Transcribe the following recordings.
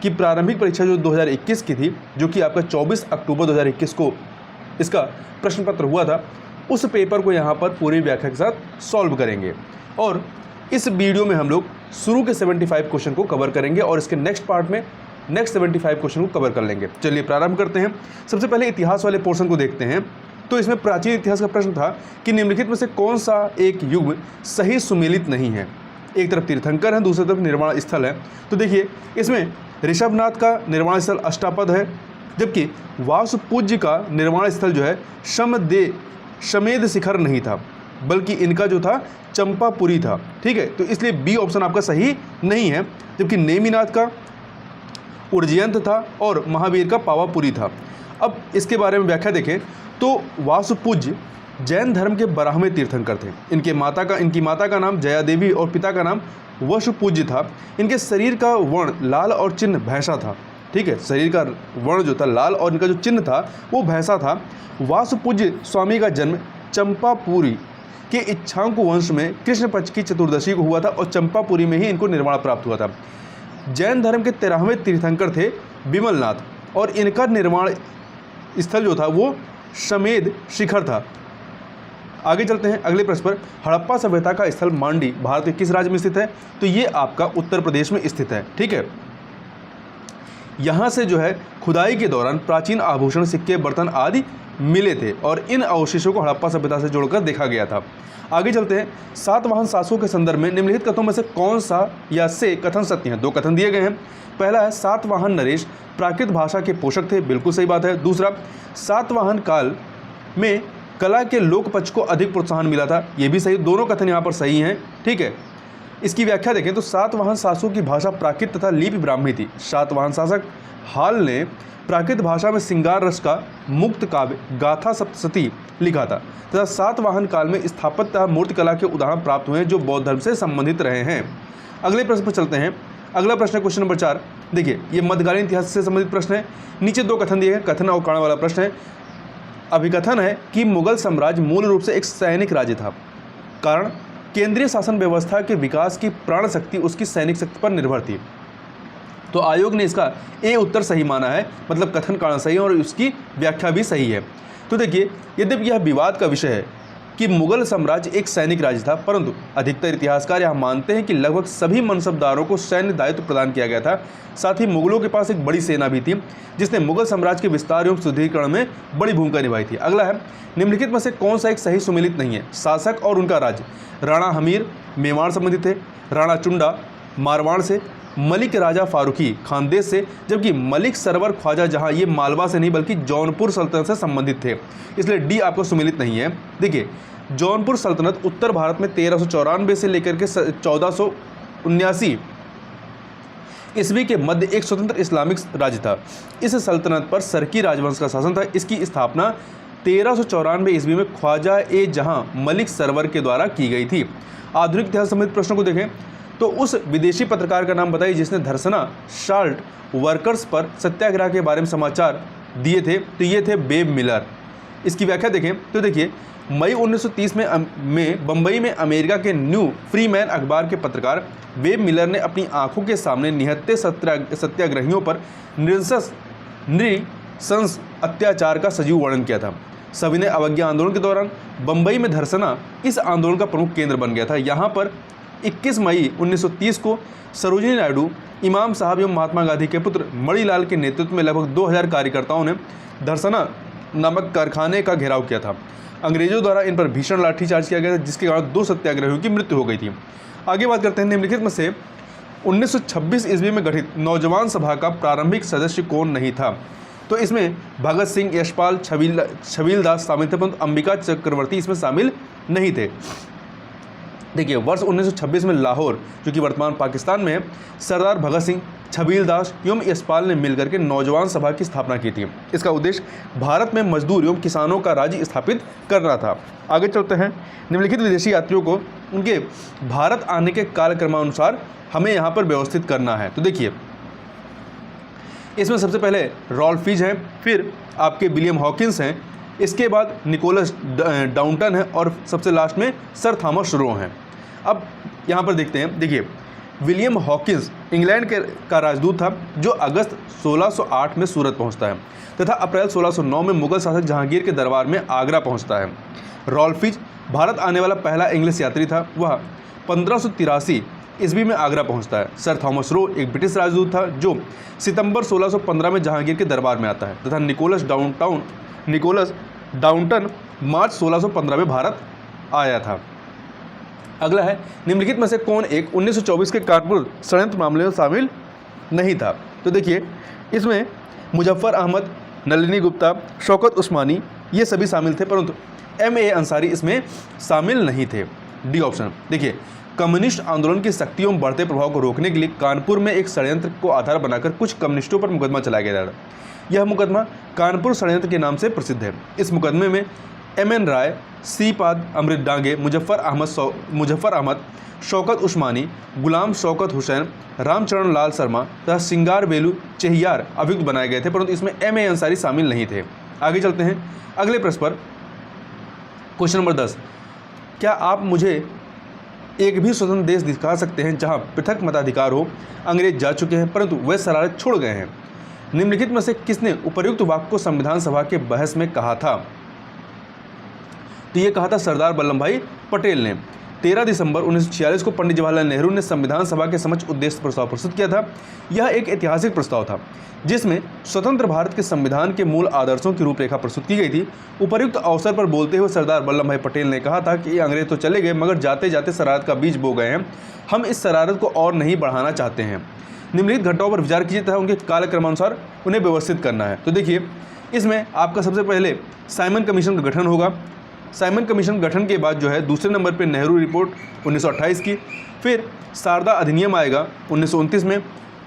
कि प्रारंभिक परीक्षा जो 2021 की थी, जो कि आपका 24 अक्टूबर 2021 को इसका प्रश्न पत्र हुआ था, उस पेपर को यहाँ पर पूरी व्याख्या के साथ सॉल्व करेंगे। और इस वीडियो में हम लोग शुरू के 75 क्वेश्चन को कवर करेंगे और इसके नेक्स्ट पार्ट में नेक्स्ट 75 क्वेश्चन को कवर कर लेंगे। चलिए प्रारंभ करते हैं। सबसे पहले इतिहास वाले पोर्शन को देखते हैं। तो इसमें प्राचीन इतिहास का प्रश्न था कि निम्नलिखित में से कौन सा एक युग सही सुमेलित नहीं है। एक तरफ तीर्थंकर है, दूसरी तरफ निर्वाण स्थल है। तो देखिए इसमें ऋषभनाथ का निर्वाण स्थल अष्टापद है, जबकि वासुपूज्य का निर्वाण स्थल जो है शमेध शिखर नहीं था, बल्कि इनका जो था चंपापुरी था। ठीक है, तो इसलिए बी ऑप्शन आपका सही नहीं है। जबकि नेमिनाथ का उज्जयंत था और महावीर का पावापुरी था। अब इसके बारे में व्याख्या देखें तो वासुपूज्य जैन धर्म के 12वें तीर्थंकर थे। इनकी माता का नाम जया देवी और पिता का नाम वसुपूज्य था। इनके शरीर का वर्ण लाल और चिन्ह भैंसा था। ठीक है, शरीर का वर्ण जो था लाल और इनका जो चिन्ह था वो भैंसा था। वासुपूज्य स्वामी का जन्म चंपापुरी के इच्छांकु वंश में कृष्ण पक्ष की चतुर्दशी को हुआ था और चंपापुरी में ही इनको निर्वाण प्राप्त हुआ था। जैन धर्म के 13वें तीर्थंकर थे विमलनाथ और इनका निर्वाण स्थल जो था वो शमेध शिखर था। आगे चलते हैं अगले प्रश्न पर। हड़प्पा सभ्यता का स्थल मांडी भारत के किस राज्य में स्थित है? तो ये आपका उत्तर प्रदेश में स्थित है। ठीक है, यहाँ से जो है खुदाई के दौरान प्राचीन आभूषण, सिक्के, बर्तन आदि मिले थे और इन अवशेषों को हड़प्पा सभ्यता से जोड़कर देखा गया था। आगे चलते हैं। सातवाहन शासकों के संदर्भ में निम्नलिखित कथनों में से कौन सा या से कथन सत्य हैं? दो कथन दिए गए हैं। पहला है सातवाहन नरेश प्राकृत भाषा के पोषक थे, बिल्कुल सही बात है। दूसरा, सातवाहन काल में कला के लोक पक्ष को अधिक प्रोत्साहन मिला था, ये भी सही। दोनों कथन यहाँ पर सही हैं। ठीक है, इसकी व्याख्या देखें तो सातवाहन शासकों की भाषा प्राकृत तथा लिपि ब्राह्मी थी। सातवाहन शासक हाल ने प्राकृत भाषा में श्रृंगार रस का मुक्त काव्य गाथा सप्तशती लिखा था तथा सातवाहन काल में स्थापत्य तथा मूर्तिकला के उदाहरण प्राप्त हुए हैं जो बौद्ध धर्म से संबंधित रहे हैं। अगले प्रश्न पर चलते हैं। अगला प्रश्न है क्वेश्चन नंबर 4। देखिए ये मध्यकालीन इतिहास से संबंधित प्रश्न है। नीचे दो कथन दिए हैं, कथन और कारण वाला प्रश्न है। अभिकथन है कि मुगल साम्राज्य मूल रूप से एक सैनिक राज्य था, कारण केंद्रीय शासन व्यवस्था के विकास की प्राण शक्ति उसकी सैनिक शक्ति पर निर्भर थी। तो आयोग ने इसका ए उत्तर सही माना है, मतलब कथन कारण सही है और उसकी व्याख्या भी सही है। तो देखिए यद्यपि यह विवाद का विषय है कि मुगल साम्राज्य एक सैनिक राज्य था, परंतु अधिकतर इतिहासकार यह मानते हैं कि लगभग सभी मनसबदारों को सैन्य दायित्व प्रदान किया गया था। साथ ही मुगलों के पास एक बड़ी सेना भी थी जिसने मुगल साम्राज्य के विस्तार एवं सुदृढ़ीकरण में बड़ी भूमिका निभाई थी। अगला है निम्नलिखित में से कौन सा एक सही सुमेलित नहीं है? शासक और उनका राज्य। राणा हमीर मेवाड़ संबंधित थे, राणा चुंडा मारवाड़ से, मलिक राजा फारूकी खानदेश से, जबकि मलिक सरवर ख्वाजा जहां ये मालवा से नहीं बल्कि जौनपुर सल्तनत से संबंधित थे, इसलिए डी आपको सुमेलित नहीं है। देखिए जौनपुर सल्तनत उत्तर भारत में 1394 से लेकर के 1479 ईस्वी के मध्य एक स्वतंत्र इस्लामिक राज्य था। इस सल्तनत पर सरकी राजवंश का शासन था। इसकी स्थापना 1394 ईस्वी में ख्वाजा ए जहां मलिक सरवर के द्वारा की गई थी। आधुनिक इतिहास संबंधित प्रश्नों को देखें तो उस विदेशी पत्रकार का नाम बताइए जिसने धरसना साल्ट वर्कर्स पर सत्याग्रह के बारे में समाचार दिए थे। तो ये थे बेब मिलर। इसकी व्याख्या देखें तो देखिए मई 1930 में बम्बई में अमेरिका के न्यू फ्रीमैन अखबार के पत्रकार बेब मिलर ने अपनी आंखों के सामने निहत्थे सत्याग्रहियों पर नृशंस अत्याचार का सजीव वर्णन किया था। सविनय अवज्ञा आंदोलन के दौरान बम्बई में धरसना इस आंदोलन का प्रमुख केंद्र बन गया था। यहाँ पर 21 मई 1930 को सरोजिनी नायडू, इमाम साहब एवं महात्मा गांधी के पुत्र मणिलाल के नेतृत्व में लगभग 2000 कार्यकर्ताओं ने धरसना नामक कारखाने का घेराव किया था। अंग्रेजों द्वारा इन पर भीषण लाठीचार्ज किया गया था जिसके कारण 2 सत्याग्रहियों की मृत्यु हो गई थी। आगे बात करते हैं निम्नलिखित में से 1926 ईस्वी में गठित नौजवान सभा का प्रारंभिक सदस्य कौन नहीं था? तो इसमें भगत सिंह, यशपाल, छबीलदास शामिल थे, परंतु अंबिका चक्रवर्ती इसमें शामिल नहीं थे। देखिए वर्ष 1926 में लाहौर जो कि वर्तमान पाकिस्तान में है, सरदार भगत सिंह, छबीलदास एवं यशपाल ने मिलकर के नौजवान सभा की स्थापना की थी। इसका उद्देश्य भारत में मजदूर एवं किसानों का राज्य स्थापित करना था। आगे चलते हैं। निम्नलिखित विदेशी यात्रियों को उनके भारत आने के कालक्रमानुसार हमें यहाँ पर व्यवस्थित करना है। तो देखिए इसमें सबसे पहले रॉल्फ फिच हैं, फिर आपके विलियम हॉकिंस हैं, इसके बाद निकोलस डाउंटन है और सबसे लास्ट में सर थॉमस रो हैं। अब यहाँ पर देखते हैं। देखिए विलियम हॉकिंस इंग्लैंड का राजदूत था, जो अगस्त 1608 में सूरत पहुंचता है तथा अप्रैल 1609 में मुगल शासक जहांगीर के दरबार में आगरा पहुंचता है। रॉल्फ फिच भारत आने वाला पहला इंग्लिश यात्री था, वह 1583 ईस्वी में आगरा पहुंचता है। सर थॉमस रो एक ब्रिटिश राजदूत था, जो सितंबर 1615 में जहांगीर के दरबार में आता है तथा निकोलस डाउंटन मार्च 1615 में भारत आया था। अगला है, निम्नलिखित में से कौन एक 1924 के कानपुर षड्यंत्र मामले में शामिल नहीं था? तो देखिए, इसमें मुजफ्फर अहमद, नलिनी गुप्ता, शौकत उस्मानी ये सभी शामिल थे, परंतु M.A. अंसारी इसमें शामिल नहीं थे। D option. देखिए, कम्युनिस्ट आंदोलन की शक्तियों में बढ़ते प्रभाव को रोकने के लिए कानपुर में एक षड्यंत्र को आधार बनाकर कुछ कम्युनिस्टों पर मुकदमा चलाया गया था। यह मुकदमा कानपुर षड्यंत्र के नाम से प्रसिद्ध है। इस मुकदमे में M.N. राय, सी पाद, अमृत डांगे, मुजफ्फर अहमद, शौकत उस्मानी, गुलाम शौकत हुसैन, रामचरण लाल शर्मा तथा सिंगार वेलू चेहियार अभियुक्त बनाए गए थे, परंतु इसमें M.A. अंसारी शामिल नहीं थे। आगे चलते हैं अगले प्रश्न पर। क्वेश्चन नंबर 10, क्या आप मुझे एक भी स्वतंत्र देश दिखा सकते हैं जहां पृथक मताधिकार हो? अंग्रेज जा चुके हैं, परंतु वे शरारत छोड़ गए हैं। निम्नलिखित में से किसने उपर्युक्त वाक्य को संविधान सभा के बहस में कहा था? तो ये कहा था सरदार वल्लभ भाई पटेल ने। 13 दिसंबर 1946 को पंडित जवाहरलाल नेहरू ने संविधान सभा के समक्ष उद्देश्य प्रस्ताव प्रस्तुत किया था। यह एक ऐतिहासिक प्रस्ताव था, जिसमें स्वतंत्र भारत के संविधान के मूल आदर्शों की रूपरेखा प्रस्तुत की गई थी। उपर्युक्त अवसर पर बोलते हुए सरदार वल्लभ भाई पटेल ने कहा था कि ये अंग्रेज तो चले गए, मगर जाते जाते शरारत का बीज बो गए हैं। हम इस शरारत को और नहीं बढ़ाना चाहते हैं। निम्नलिखित घटनाओं पर विचार कीजिए तथा उनके कालक्रमानुसार उन्हें व्यवस्थित करना है। तो देखिए, इसमें आपका सबसे पहले साइमन कमीशन का गठन होगा। साइमन कमीशन गठन के बाद जो है दूसरे नंबर पे नेहरू रिपोर्ट 1928 की, फिर शारदा अधिनियम आएगा 1929 में,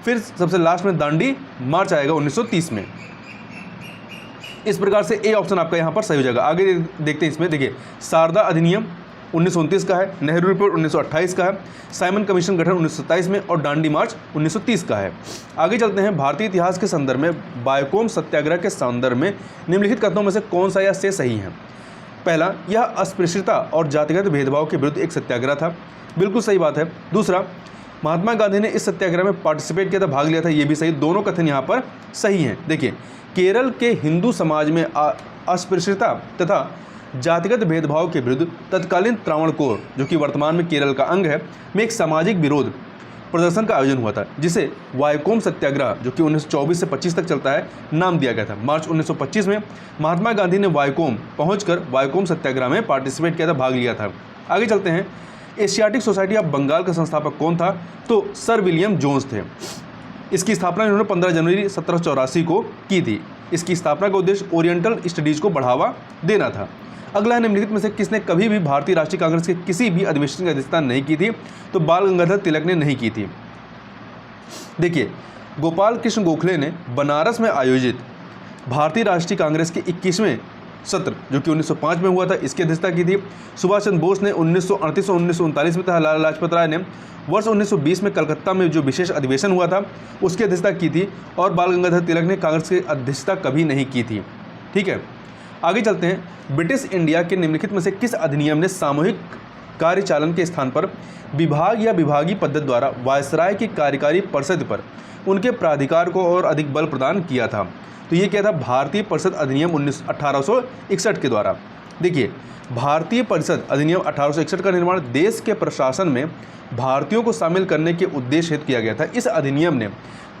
फिर सबसे लास्ट में दांडी मार्च आएगा 1930 में। इस प्रकार से ए ऑप्शन आपका यहाँ पर सही हो जाएगा। आगे देखते हैं इसमें। देखिए, शारदा अधिनियम 1929 का है, नेहरू रिपोर्ट 1928 का है, साइमन कमीशन गठन 1927 में और दांडी मार्च 1930 का है। आगे चलते हैं। भारतीय इतिहास के संदर्भ में बायकोम सत्याग्रह के संदर्भ में निम्नलिखित कथनों में से कौन सा या से सही है? पहला, यह अस्पृश्यता और जातिगत भेदभाव के विरुद्ध एक सत्याग्रह था। बिल्कुल सही बात है। दूसरा, महात्मा गांधी ने इस सत्याग्रह में पार्टिसिपेट किया था, भाग लिया था, ये भी सही। दोनों कथन यहाँ पर सही हैं। देखिए, केरल के हिंदू समाज में अस्पृश्यता तथा जातिगत भेदभाव के विरुद्ध तत्कालीन त्रावणकोर, जो कि वर्तमान में केरल का अंग है, में एक सामाजिक विरोध प्रदर्शन का आयोजन हुआ था, जिसे वायकोम सत्याग्रह, जो कि 1924 से 25 तक चलता है, नाम दिया गया था। मार्च 1925 में महात्मा गांधी ने वायकोम पहुंचकर वायकोम सत्याग्रह में पार्टिसिपेट किया था, भाग लिया था। आगे चलते हैं। एशियाटिक सोसाइटी ऑफ बंगाल का संस्थापक कौन था? तो सर विलियम जोन्स थे। इसकी स्थापना इन्होंने 15 जनवरी 1784 को की थी। इसकी स्थापना का उद्देश्य ओरिएंटल स्टडीज को बढ़ावा देना था। अगला है, निम्नलिखित में से किसने कभी भी भारतीय राष्ट्रीय कांग्रेस के किसी भी अधिवेशन की अध्यक्षता नहीं की थी? तो बाल गंगाधर तिलक ने नहीं की थी। देखिए, गोपाल कृष्ण गोखले ने बनारस में आयोजित भारतीय राष्ट्रीय कांग्रेस के 21वें सत्र, जो कि 1905 में हुआ था, इसकी अध्यक्षता की थी। सुभाष चंद्र बोस ने 1938 और 1939 में तथा लाला लाजपत राय ने वर्ष 1920 में कलकत्ता में जो विशेष अधिवेशन हुआ था उसकी अध्यक्षता की थी, और बाल गंगाधर तिलक ने कांग्रेस की अध्यक्षता कभी नहीं की थी। ठीक है, आगे चलते हैं। ब्रिटिश इंडिया के निम्नलिखित में से किस अधिनियम ने सामूहिक कार्यचालन के स्थान पर विभाग या विभागीय पद्धति द्वारा वायसराय की कार्यकारी परिषद पर उनके प्राधिकार को और अधिक बल प्रदान किया था? तो ये क्या था? भारतीय परिषद अधिनियम 1861 के द्वारा। देखिए, भारतीय परिषद अधिनियम 1861 का निर्माण देश के प्रशासन में भारतीयों को शामिल करने के उद्देश्य हेतु किया गया था। इस अधिनियम ने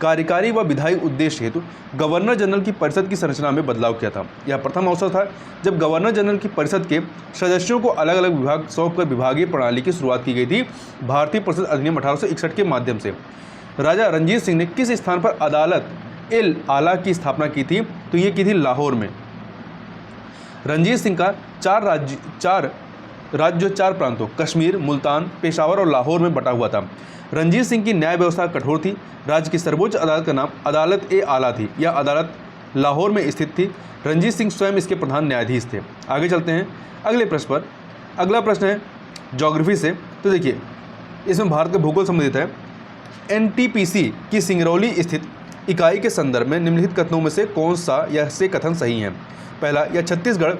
कार्यकारी व विधायी उद्देश्य हेतु गवर्नर जनरल की परिषद की संरचना में बदलाव किया था। यह प्रथम अवसर था जब गवर्नर जनरल की परिषद के सदस्यों को अलग अलग विभाग सौंपकर विभागीय प्रणाली की शुरुआत की गई थी। भारतीय परिषद अधिनियम 1861 के माध्यम से राजा रणजीत सिंह ने किस स्थान पर अदालत एल आला की स्थापना की थी? तो ये की थी लाहौर में। रणजीत सिंह का चार राज्य 4 प्रांतों कश्मीर, मुल्तान, पेशावर और लाहौर में बटा हुआ था। रणजीत सिंह की न्याय व्यवस्था कठोर थी। राज्य की सर्वोच्च अदालत का नाम अदालत ए आला थी। यह अदालत लाहौर में स्थित थी। रणजीत सिंह स्वयं इसके प्रधान न्यायाधीश थे। आगे चलते हैं अगले प्रश्न पर। अगला प्रश्न है ज्योग्राफी से। तो देखिए, इसमें भारत का भूगोल संबंधित है। एनटीपीसी की सिंगरौली स्थित इकाई के संदर्भ में निम्नलिखित कथनों में से कौन सा या से कथन सही है? पहला, यह छत्तीसगढ़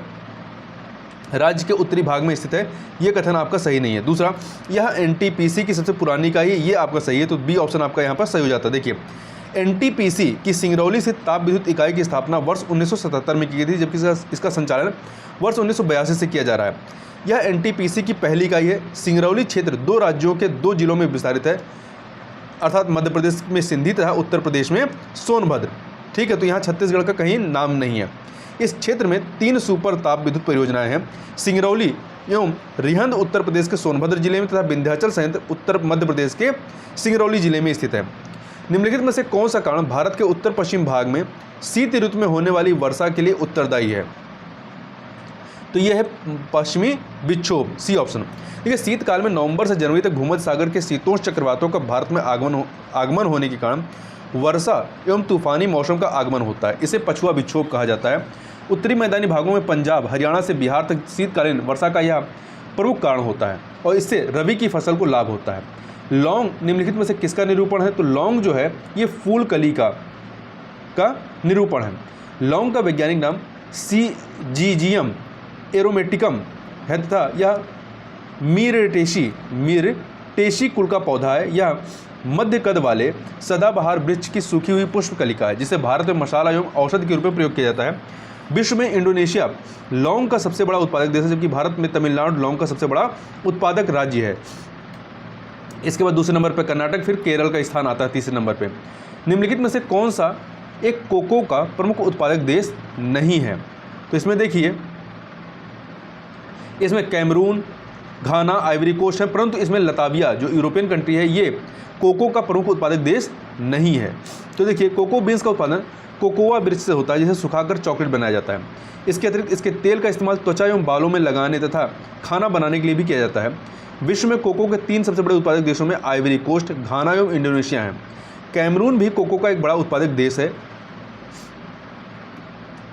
राज्य के उत्तरी भाग में स्थित है, ये कथन आपका सही नहीं है। दूसरा, यह एनटीपीसी की सबसे पुरानी इकाई है, ये आपका सही है, तो बी ऑप्शन आपका यहाँ पर सही हो जाता है। देखिए, एनटीपीसी की सिंगरौली से ताप विद्युत इकाई की स्थापना वर्ष 1977 में की गई थी, जबकि इसका संचालन वर्ष 1982 से किया जा रहा है। यह एनटीपीसी की पहली इकाई है। सिंगरौली क्षेत्र 2 राज्यों के 2 जिलों में विस्तारित है, अर्थात मध्य प्रदेश में सिंधी तथा उत्तर प्रदेश में सोनभद्र। ठीक है, तो यहाँ छत्तीसगढ़ का कहीं नाम नहीं है। इस क्षेत्र में 3 सुपर ताप विद्युत परियोजनाएं हैं। सिंगरौली एवं रिहंद उत्तर प्रदेश के सोनभद्र जिले में तथा विंध्याचल संयंत्र उत्तर मध्य प्रदेश के सिंगरौली जिले में स्थित है। निम्नलिखित में से कौन सा कारण भारत के उत्तर पश्चिम भाग में शीत ऋतु में होने वाली वर्षा के लिए उत्तरदायी है? तो यह है पश्चिमी विक्षोभ, सी ऑप्शन। देखिए, शीतकाल में नवंबर से जनवरी तक भूमध्य सागर के शीतोष्ण चक्रवातों का भारत में आगमन होने के कारण वर्षा एवं तूफानी मौसम का आगमन होता है। इसे पछुआ विक्षोभ कहा जाता है। उत्तरी मैदानी भागों में पंजाब, हरियाणा से बिहार तक शीतकालीन वर्षा का यह प्रमुख कारण होता है और इससे रबी की फसल को लाभ होता है। लौंग निम्नलिखित में से किसका निरूपण है? तो लौंग जो है ये फूल कली का निरूपण है। लौंग का वैज्ञानिक नाम सीजीजियम एरोमेटिकम है तथा यह मीरटेशी कुल का पौधा है। यह मध्य कद वाले सदाबहार वृक्ष की सूखी हुई पुष्प कलिका है, जिसे भारत में मसाला एवं औषधि के रूप में प्रयोग किया जाता है। विश्व में इंडोनेशिया लौंग का सबसे बड़ा उत्पादक देश है, जबकि भारत में तमिलनाडु लौंग का सबसे बड़ा उत्पादक राज्य है। इसके बाद दूसरे नंबर पर कर्नाटक, फिर केरल का स्थान आता है तीसरे नंबर पर। निम्नलिखित में से कौन सा एक कोको का प्रमुख उत्पादक देश नहीं है? तो इसमें देखिए, इसमें कैमरून, घाना, आइवरी कोस्ट है, परंतु इसमें लताविया जो यूरोपियन कंट्री है ये कोको का प्रमुख उत्पादक देश नहीं है। तो देखिए, कोको बीन्स का उत्पादन कोकोआ वृक्ष से होता है, जिसे सुखाकर चॉकलेट बनाया जाता है। इसके अतिरिक्त इसके तेल का इस्तेमाल त्वचा एवं बालों में लगाने तथा खाना बनाने के लिए भी किया जाता है। विश्व में कोको के 3 सबसे बड़े उत्पादक देशों में आइवरी कोस्ट, घाना एवं इंडोनेशिया है। कैमरून भी कोको का एक बड़ा उत्पादक देश है।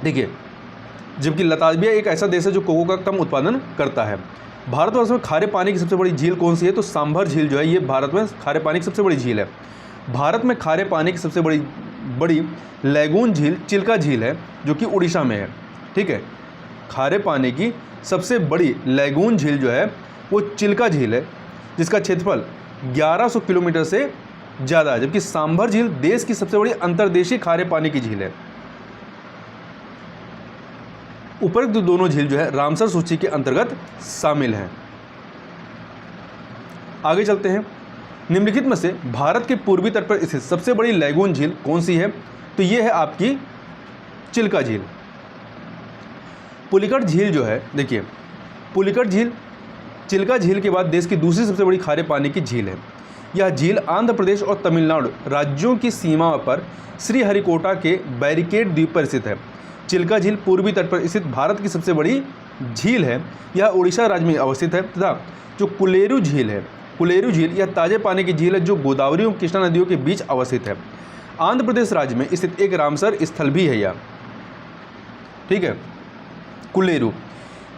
देखिए, जबकि लताविया एक ऐसा देश है जो कोको का कम उत्पादन करता है। भारतवर्ष में खारे पानी की सबसे बड़ी झील कौन सी है? तो सांभर झील जो है ये भारत में खारे पानी की सबसे बड़ी झील है। भारत में खारे पानी की सबसे बड़ी लैगून झील चिल्का झील है, जो कि उड़ीसा में है। ठीक है, खारे पानी की सबसे बड़ी लैगून झील जो है वो चिल्का झील है, जिसका क्षेत्रफल 1100 किलोमीटर से ज़्यादा है, जबकि सांभर झील देश की सबसे बड़ी अंतर्देशीय खारे पानी की झील है। उपरोक्त दोनों झील जो है रामसर सूची के अंतर्गत शामिल हैं। आगे चलते हैं। निम्नलिखित में से भारत के पूर्वी तट पर स्थित सबसे बड़ी लैगून झील कौन सी है? तो यह है आपकी चिल्का झील। पुलिकट झील जो है, देखिए, पुलिकट झील चिल्का झील के बाद देश की दूसरी सबसे बड़ी खारे पानी की झील है। यह झील आंध्र प्रदेश और तमिलनाडु राज्यों की सीमा पर श्रीहरिकोटा के बैरिकेड द्वीप पर स्थित है। चिल्का झील पूर्वी तट पर स्थित भारत की सबसे बड़ी झील है। यह उड़ीसा राज्य में अवस्थित है तथा जो कुलेरू झील है, कुलेरू झील यह ताजे पानी की झील है जो गोदावरी और कृष्णा नदियों के बीच अवस्थित है। आंध्र प्रदेश राज्य में स्थित एक रामसर स्थल भी है यह। ठीक है, कुलेरू।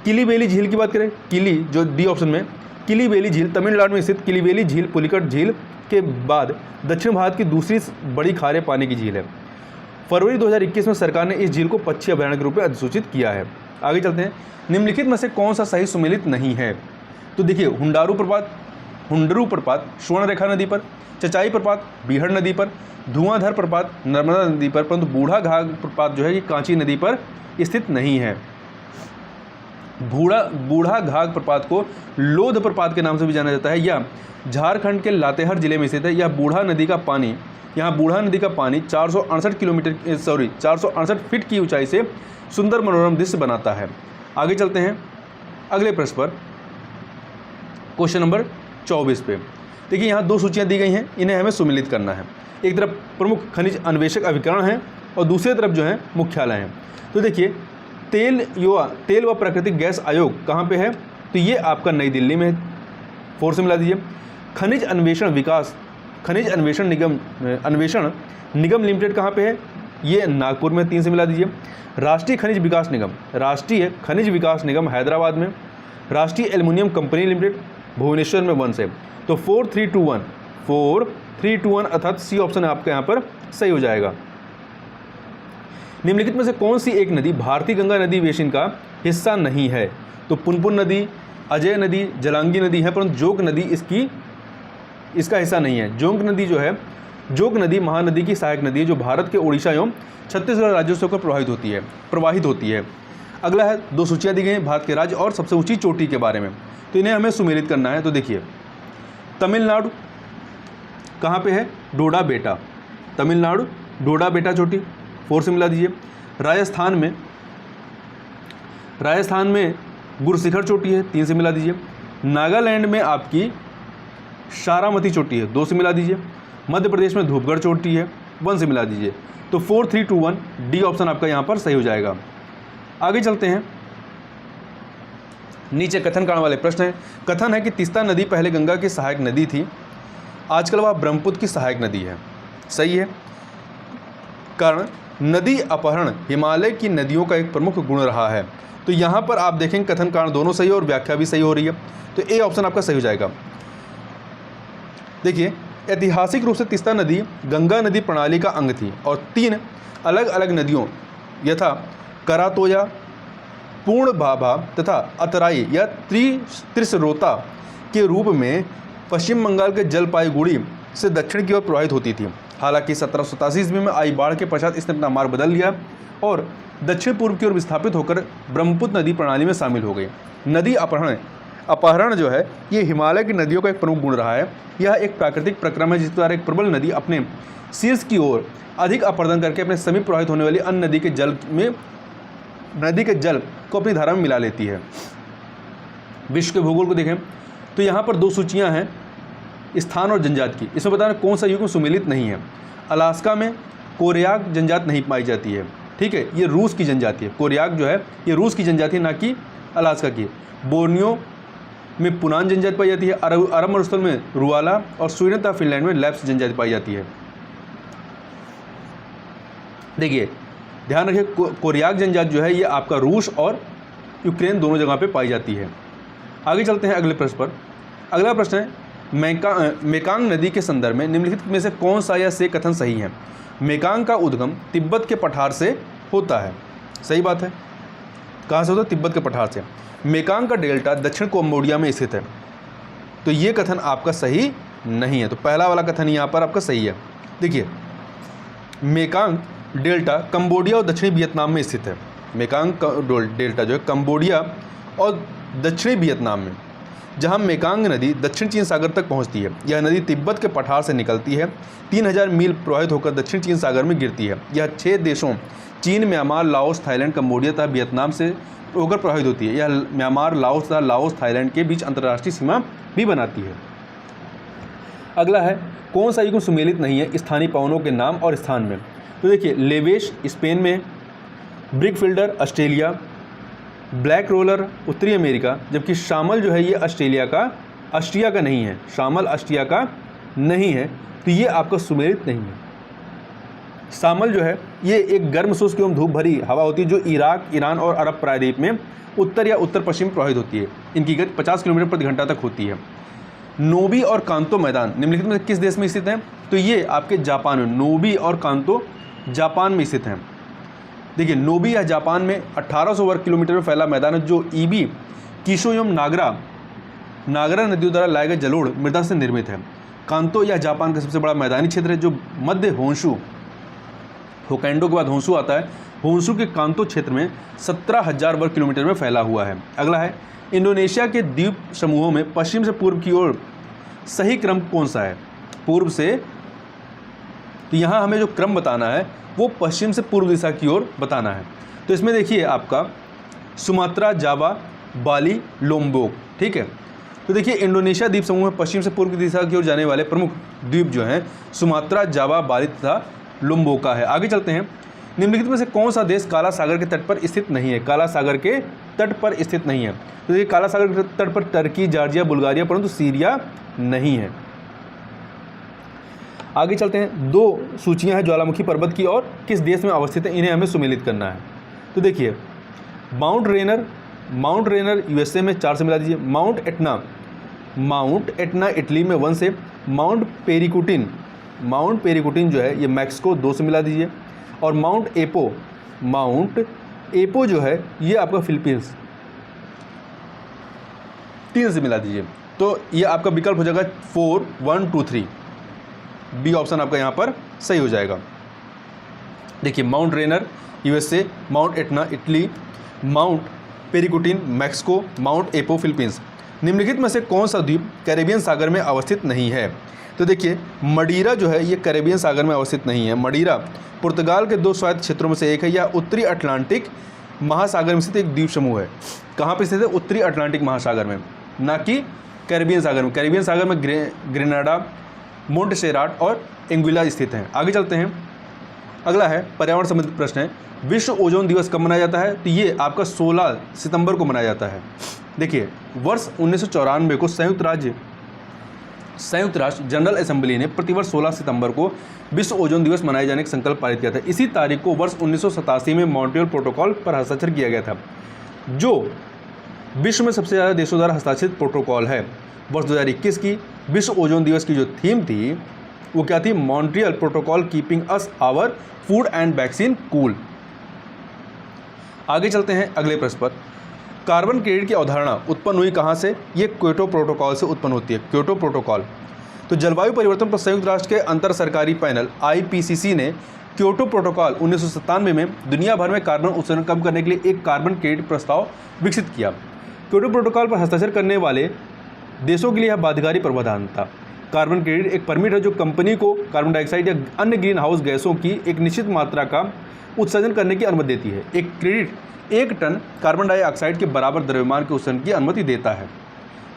किलीबेली झील की बात करें, किली जो डी ऑप्शन में, किलीबेली झील तमिलनाडु में स्थित किलीबेली झील पुलिकट झील के बाद दक्षिण भारत की दूसरी बड़ी खारे पानी की झील है। फरवरी 2021 में सरकार ने इस झील को पक्षी अभयारण्य के रूप में अधिसूचित किया है। आगे चलते हैं। निम्नलिखित में से कौन सा सही सुमेलित नहीं है? तो देखिए, हुंडरू प्रपात स्वर्णरेखा नदी पर, चचाई प्रपात बीहड़ नदी पर, धुआंधार प्रपात नर्मदा नदी पर, परंतु बूढ़ा घाघ प्रपात जो है ये कांची नदी पर स्थित नहीं है। बूढ़ा घाघ प्रपात को लोध प्रपात के नाम से भी जाना जाता है। यह झारखंड के लातेहार जिले में स्थित है। यह बूढ़ा नदी का पानी 468 फीट की ऊंचाई से सुंदर मनोरम दृश्य बनाता है। आगे चलते हैं अगले प्रश्न पर, क्वेश्चन नंबर 24 पे। देखिए, यहाँ 2 सूचियाँ दी गई हैं, इन्हें हमें सुमेलित करना है। एक तरफ प्रमुख खनिज अन्वेषक अभिकरण हैं और दूसरी तरफ जो है मुख्यालय हैं। तो देखिए, तेल व प्राकृतिक गैस आयोग कहाँ पे है? तो ये आपका नई दिल्ली में है, 4 से मिला दीजिए। खनिज अन्वेषण निगम लिमिटेड कहाँ पे है? ये नागपुर में, 3 से मिला दीजिए। राष्ट्रीय खनिज विकास निगम हैदराबाद में। राष्ट्रीय एल्युमिनियम कंपनी लिमिटेड भुवनेश्वर में, 1 से। तो 4321 अर्थात सी ऑप्शन आपके यहाँ पर सही हो जाएगा। निम्नलिखित में से कौन सी एक नदी भारतीय गंगा नदी बेसिन का हिस्सा नहीं है? तो पुनपुन नदी, अजय नदी, जलांगी नदी है, परंतु जोंक नदी इसका हिस्सा नहीं है। जोंक नदी जो है, जोंक नदी महानदी की सहायक नदी है जो भारत के उड़ीसा एवं छत्तीसगढ़ राज्यों से होकर प्रवाहित होती है। अगला है, दो सूचियाँ दी गई हैं भारत के राज्य और सबसे ऊंची चोटी के बारे में, तो इन्हें हमें सुमेलित करना है। तो देखिए, तमिलनाडु कहाँ पे है? डोडा बेटा, तमिलनाडु डोडा बेटा चोटी 4 से मिला दीजिए। राजस्थान में गुरशिखर चोटी है, 3 से मिला दीजिए। नागालैंड में आपकी शारामती चोटी है, 2 से मिला दीजिए। मध्य प्रदेश में धूपगढ़ चोटी है, 1 से मिला दीजिए। तो 4, 3, 2, 1 डी ऑप्शन आपका यहाँ पर सही हो जाएगा। आगे चलते हैं, नीचे कथन कारण वाले प्रश्न है। कथन है कि तीस्ता नदी पहले गंगा की सहायक नदी थी, आजकल वह ब्रह्मपुत्र की सहायक नदी है। सही है। कारण, नदी अपहरण हिमालय की नदियों का एक प्रमुख गुण रहा है। तो यहाँ पर आप देखेंगे कथन कारण दोनों सही है और व्याख्या भी सही हो रही है, तो ए ऑप्शन आपका सही हो जाएगा। देखिए, ऐतिहासिक रूप से तीस्ता नदी गंगा नदी प्रणाली का अंग थी और 3 अलग अलग नदियों यथा करातोया, पूर्णभाभा तथा अतराई या त्रिस्रोता के रूप में पश्चिम बंगाल के जलपाईगुड़ी से दक्षिण की ओर प्रवाहित होती थी। हालांकि 1787 ईस्वी में आई बाढ़ के पश्चात इसने अपना मार्ग बदल लिया और दक्षिण पूर्व की ओर विस्थापित होकर ब्रह्मपुत्र नदी प्रणाली में शामिल हो गई। नदी अपहरण जो है ये हिमालय की नदियों का एक प्रमुख गुण रहा है। यह एक प्राकृतिक प्रक्रम है जिस द्वारा एक प्रबल नदी अपने शीर्ष की ओर अधिक अपरदन करके अपने समीप प्रवाहित होने वाली अन्य नदी के जल को अपनी धारा में मिला लेती है। विश्व के भूगोल को देखें तो यहाँ पर 2 सूचियाँ हैं स्थान और जनजात की। इसमें बताना कौन सा युग में सुमेलित नहीं है। अलास्का में कोरियाक जनजात नहीं पाई जाती है, ठीक है, ये रूस की जनजाति है। कोरियाक जो है ये रूस की जनजाति है, ना कि अलास्का की। बोर्नियो में पुनान जनजाति पाई जाती है। अरब मरुस्थल में रुआला और स्वीडन तथा फिनलैंड में लैप्स जनजाति पाई जाती है। देखिए, ध्यान रखिए, कोरियाक जनजाति जो है ये आपका रूस और यूक्रेन दोनों जगह पे पाई जाती है। आगे चलते हैं अगले प्रश्न पर। अगला प्रश्न है, मेकांग नदी के संदर्भ में निम्नलिखित में से कौन सा या से कथन सही है? मेकांग का उद्गम तिब्बत के पठार से होता है। सही बात है। कहाँ से होता है? तिब्बत के पठार से। मेकांग का डेल्टा दक्षिण कंबोडिया में स्थित है, तो ये कथन आपका सही नहीं है। तो पहला वाला कथन यहाँ पर आपका सही है। देखिए, मेकांग डेल्टा कंबोडिया और दक्षिणी वियतनाम में स्थित है। मेकांग डेल्टा जो है कंबोडिया और दक्षिणी वियतनाम में, जहां मेकांग नदी दक्षिण चीन सागर तक पहुंचती है। यह नदी तिब्बत के पठार से निकलती है, 3000 मील प्रवाहित होकर दक्षिण चीन सागर में गिरती है। यह 6 देशों चीन, म्यांमार, लाओस, थाईलैंड, कंबोडिया तथा वियतनाम से होकर प्रवाहित होती है। यह म्यांमार, लाओस तथा लाओस, थाईलैंड के बीच अंतर्राष्ट्रीय सीमा भी बनाती है। अगला है, कौन सा युग सुमेलित नहीं है स्थानीय पवनों के नाम और स्थान में? तो देखिए, लेवेश स्पेन में, ब्रिकफिल्डर ऑस्ट्रेलिया, ब्लैक रोलर उत्तरी अमेरिका, जबकि शामल जो है ये ऑस्ट्रिया का नहीं है। शामल ऑस्ट्रिया का नहीं है, तो ये आपका सुमेलित नहीं है। शामल जो है ये एक गर्म शुष्क एवं धूप भरी हवा होती है जो इराक, ईरान और अरब प्रायद्वीप में उत्तर या उत्तर पश्चिम प्रवाहित होती है। इनकी गति 50 किलोमीटर प्रति घंटा तक होती है। नोबी और कांतो मैदान निम्नलिखित में किस देश में स्थित हैं? तो ये आपके जापान में, नोबी और कांतो जापान में स्थित हैं। देखिए, नोबी या जापान में 1800 वर्ग किलोमीटर में फैला मैदान है जो ईबी, कीशो एवं नागरा नदियों द्वारा लाए गए जलोढ़ मृदा से निर्मित है। कांतो यह जापान का सबसे बड़ा मैदानी क्षेत्र है जो मध्य होंशु, होकैंडो के बाद होंशु आता है, होंशु के कांतो क्षेत्र में 17,000 वर्ग किलोमीटर में फैला हुआ है। अगला है, इंडोनेशिया के द्वीप समूहों में पश्चिम से पूर्व की ओर सही क्रम कौन सा है? पूर्व से, तो यहाँ हमें जो क्रम बताना है वो पश्चिम से पूर्व दिशा की ओर बताना है। तो इसमें देखिए आपका सुमात्रा, जावा, बाली, लोम्बोक, ठीक है। तो देखिए, इंडोनेशिया द्वीप समूह में पश्चिम से पूर्व की दिशा की ओर जाने वाले प्रमुख द्वीप जो हैं सुमात्रा, जावा, बाली तथा लोम्बोका है। आगे चलते हैं, निम्नलिखित में से कौन सा देश काला सागर के तट पर स्थित नहीं है? काला सागर के तट पर स्थित नहीं है। तो देखिए, काला सागर के तट पर टर्की, जॉर्जिया, बुल्गारिया, परंतु सीरिया नहीं है। आगे चलते हैं, 2 सूचियां हैं ज्वालामुखी पर्वत की और किस देश में अवस्थित है, इन्हें हमें सुमेलित करना है। तो देखिए, माउंट रेनर यूएसए में 4 से मिला दीजिए। माउंट एटना इटली में 1 से। माउंट पेरिकुटिन जो है ये मैक्सिको, 2 से मिला दीजिए। और माउंट एपो जो है ये आपका फिलीपींस, 3 से मिला दीजिए। तो ये आपका विकल्प हो जाएगा 4, 1, 2, 3। बी ऑप्शन आपका यहाँ पर सही हो जाएगा। देखिए, mount Rainier USA, mount Etna Italy, mount Paricutin Mexico, mount Apo Philippines. निम्नलिखित में से कौन सा द्वीप कैरेबियन सागर में अवस्थित नहीं है? तो देखिए, मडीरा जो है ये कैरेबियन सागर में अवस्थित नहीं है। मडीरा पुर्तगाल के 2 स्वायत्त क्षेत्रों में से एक है। यह उत्तरी अटलांटिक महासागर में स्थित एक द्वीप समूह है। कहाँ पे स्थित है? उत्तरी अटलांटिक महासागर में, ना कि कैरेबियन सागर में। कैरेबियन सागर में ग्रेनाडा, मोंटसेराट और एंगुइला स्थित हैं। आगे चलते हैं। अगला है पर्यावरण संबंधित प्रश्न है, विश्व ओजोन दिवस कब मनाया जाता है? तो ये आपका 16 सितंबर को मनाया जाता है। देखिए, वर्ष 1994 को संयुक्त राष्ट्र जनरल असेंबली ने प्रतिवर्ष 16 सितंबर को विश्व ओजोन दिवस मनाए जाने का संकल्प पारित किया था। इसी तारीख को वर्ष 1987 में मॉन्ट्रियल प्रोटोकॉल पर हस्ताक्षर किया गया था, जो विश्व में सबसे ज़्यादा देशों द्वारा हस्ताक्षरित प्रोटोकॉल है। वर्ष 2021 की विश्व ओजोन दिवस की जो थीम थी वो क्या थी? Montreal Protocol keeping us our food and vaccine cool. आगे चलते हैं अगले प्रश्न पर। कार्बन क्रेडिट की अवधारणा उत्पन्न हुई कहाँ से? ये क्योटो प्रोटोकॉल से उत्पन्न होती है। Kyoto protocol. तो जलवायु परिवर्तन पर संयुक्त राष्ट्र के अंतर सरकारी पैनल IPCC ने क्योटो प्रोटोकॉल 1997 में दुनिया भर में कार्बन उत्सर्जन कम करने के लिए एक कार्बन क्रेडिट प्रस्ताव विकसित किया। क्योटो प्रोटोकॉल पर हस्ताक्षर करने वाले देशों के लिए यह बाध्यकारी प्रावधान था। कार्बन क्रेडिट एक परमिट है जो कंपनी को कार्बन डाइऑक्साइड या अन्य ग्रीन हाउस गैसों की एक निश्चित मात्रा का उत्सर्जन करने की अनुमति देती है। एक क्रेडिट 1 टन कार्बन डाइऑक्साइड के बराबर द्रव्यमान के उत्सर्जन की अनुमति देता है।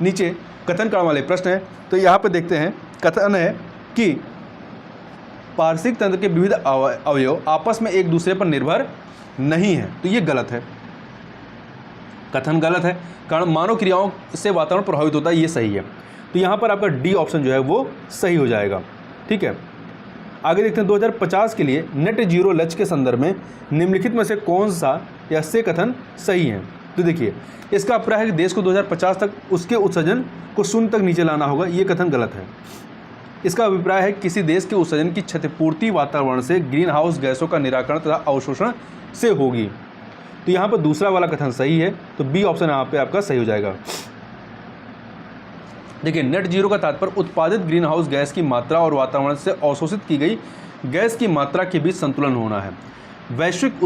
नीचे कथन करने वाले प्रश्न है, तो यहाँ पे देखते हैं। कथन है कि पारिस्थितिक तंत्र के विविध अवयव आपस में एक दूसरे पर निर्भर नहीं है। तो ये गलत है, कथन गलत है, कारण मानव क्रियाओं से वातावरण प्रभावित होता है, ये सही है। तो यहाँ पर आपका डी ऑप्शन जो है वो सही हो जाएगा। ठीक है, आगे देखते हैं। 2050 के लिए नेट जीरो लक्ष्य के संदर्भ में निम्नलिखित में से कौन सा या से कथन सही है? तो देखिए, इसका अभिप्राय है कि देश को 2050 तक उसके उत्सर्जन को 0 तक नीचे लाना होगा, ये कथन गलत है। इसका अभिप्राय है किसी देश के उत्सर्जन की क्षतिपूर्ति वातावरण से ग्रीन हाउस गैसों का निराकरण तथा अवशोषण से होगी। तो यहाँ पर दूसरा वाला कथन सही है, तो बी ऑप्शन यहाँ पे आपका सही हो जाएगा। देखिए, नेट जीरो का तात्पर्य उत्पादित ग्रीन हाउस गैस की मात्रा और वातावरण से अवशोषित की गई गैस की मात्रा के बीच संतुलन होना है। वैश्विक